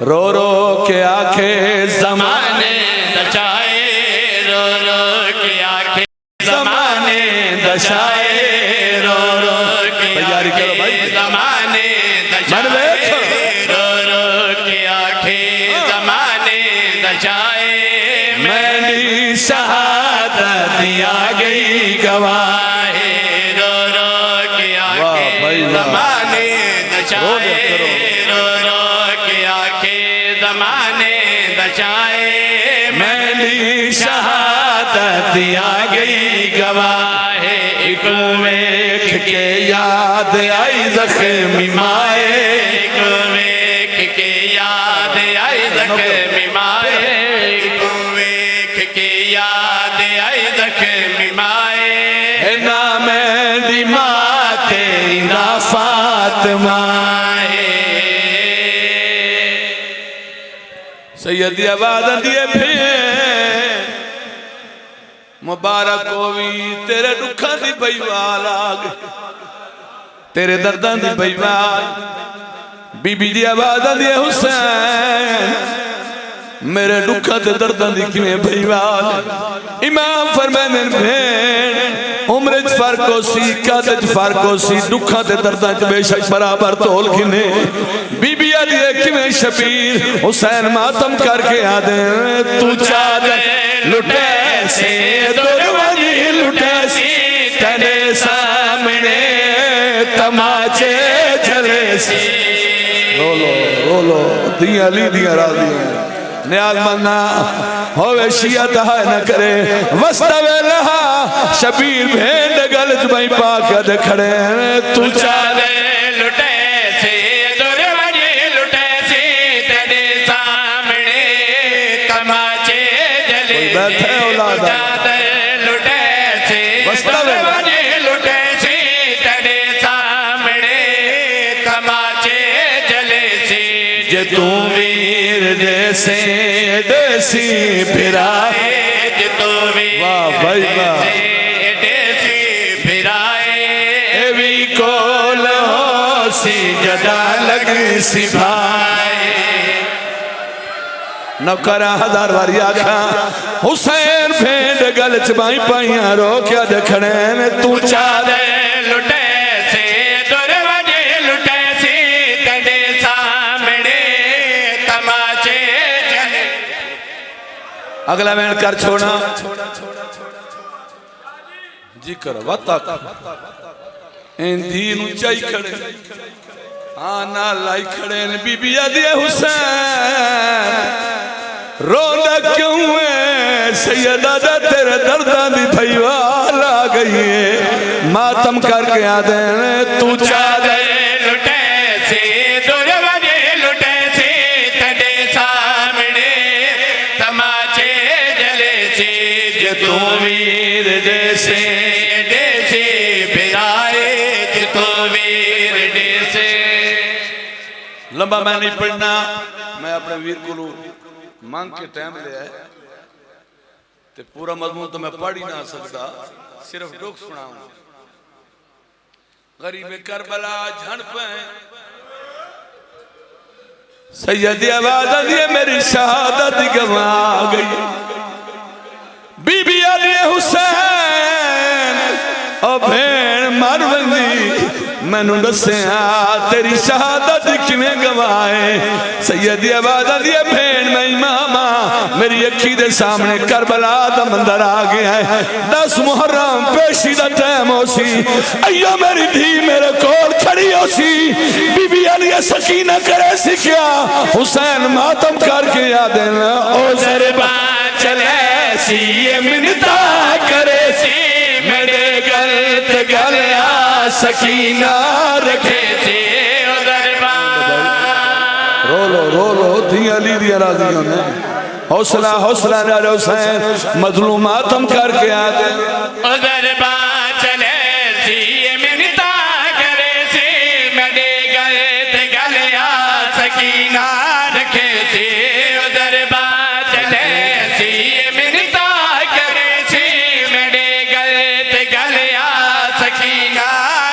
रो रो के आखे ज़माने दशाए, रो रो के आखे ज़माने दशाए, रो रो के तैयारी करो भाई। ज़माने दशाए, रो रो के आखे ज़माने दशाए, मेरी शहादत आ गई गवाह। रो रो के वाह आखे भाई वाह। ज़माने रो दशाए, करो। रो रो के आखे ज़माने दशाए, मेरी शहादत आ गई गवाह। एक वेख के याद आई ज़ख्मी माए, एक वेख के याद आई ज़ख्मी माए, एक वेख के याद आई ज़ख्मी माए, ना मेरी माते ना फातिमा। सैयदी आवाज़ दिए फिर मुबारक होवी तेरे दुखा दी बईवाल आ गई, तेरे दर्दां दी बईवाल। बीबी दी आवाज़ दिए हुसैन मेरे दुखा ते दर्दां दी किवें बईवाल। इमाम फरमांदे भेण उम्र च फर्क हो सी, कद च फर्क हो सी, दुखा ते दर्दां च बेशक बराबर तोल किने। बीबी आदि किवें शबीर हुसैन मातम करके आदे तू चादर लुटे से दुरवनी लुटे सी, तेरे सामने तमाचे चले सी। रोलो दिया ली दिया रादियां न्याल मन्ना होवे शिया तहा न करे वस्तवे लहा शबीर भेंड गल जुबाई पाके खड़े तू चादे लुटे से दुरवनी लुटे सी, तेरे सामने तमाचे जले सी, बैठे औलाद लुटे से दुरवनी लुटे सी, तेरे सामने तमाचे जले सी। जे तू वीर जैसे देसी फिराए, जे तू वीर वाह भाई वाह। देसी फिराए, भी कोल हो सी जदा लग सी भाई। नौकरा हजार बारी आखा हुसैन भेंड गल चबाई पाइया रो क्या देखने में तू चादे लुटे से दुरवनी लुटे सी, तेरे सामने तमाचे चले। अगला मैंने कर छोड़ा जी करो वता इंधी ऊंचाई खड़े हाँ ना लाई खड़े ने बीबी आदि हुसैन रोंदा क्यों है सैयदा दा तेरे दर्दां दी भईवाल आ गई है। मातम करके आदे तू चादे लुटे से दुरवनी लुटे सी, तेरे सामने तमाचे जले सी। जे तू वीर जैसे देसी फिराए, जे तू वीर देसी। लंबा मैं नहीं पढ़ना, मैं अपने वीर को मांग के टाइम ले आए ते पूरा मजमून तो मैं पढ़ ही ना सकता, सिर्फ डुक सुनाऊंगा। गरीब करबला झड़ पे सैयदी आवाज़ दिए मेरी शहादत गवा गई। बीबी आदि हुसैन ओ भेण मरवंदी मैनू दसिया तेरी शहादत किवें गवाए। सैयदी आवाज़ दी भेण मैं इमामा मेरी अखी दे सामने करबला दा मंदर आ गया है। 10 मुहर्रम पेशी दा टाइम हो सी, अयो मेरी धी मेरे कोल खड़ी हो सी। बीबी अली सकीना करे सी क्या हुसैन मातम करके याद ओ जरबा चले सी ये मिन्नता करे सी, मेरे गल ते गल आ सकीना रखे सी। रोलो दिया ली दिया राजियों ने हौसला हौसला ना हुसैन मजलूम मातम करके आते दरबा चले सी ये मिन्नता करे सी, मेरे गल ते गल आ सकीना रखे सी। दरबा चले सी ये मिन्नता करे सी, मेरे गल ते गल आ सकीना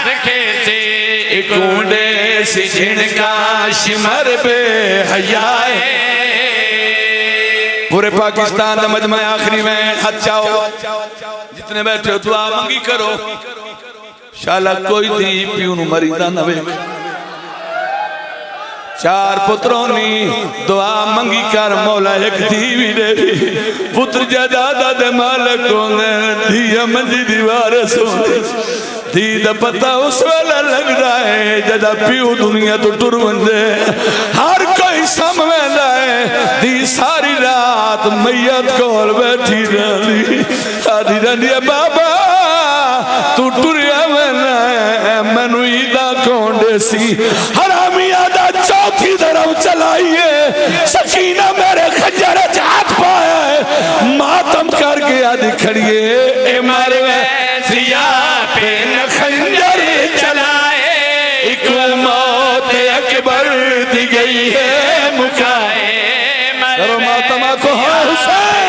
रखे सी। कूंडे सी जिनका शिमर पे हयाए। पूरे पाकिस्तान का मजमा आखिरी में हाथ चाओ, जितने बैठे हो दुआ मंगी करो, शाला कोई धी प्यू नू मरीदा न वे। चार पुत्रों नी दुआ मंगी कर मौला एक धी भी दे। पुत्र जायदाद दे मालिक होंदे, धी मंजी दीवार सोंदे। धी दा पता उस वेला लगदा है जदा प्यू दुनिया तो टुर वंदे। हर कोई समझदा है धी सारी रात मैयत कोल बैठी रही, आधी रही बाबा तू टुरिया मैनू ईदा कौन देसी। हरामिया दा चौथी तरफ चलाइए, सकीना मेरे खंजर च हाथ पाया है, मातम करके आदि खड़िए ए मारे सिया पे न खंजर चलाए, एक मौत अकबर दी गई है मुकाए। मातमा को हुसैन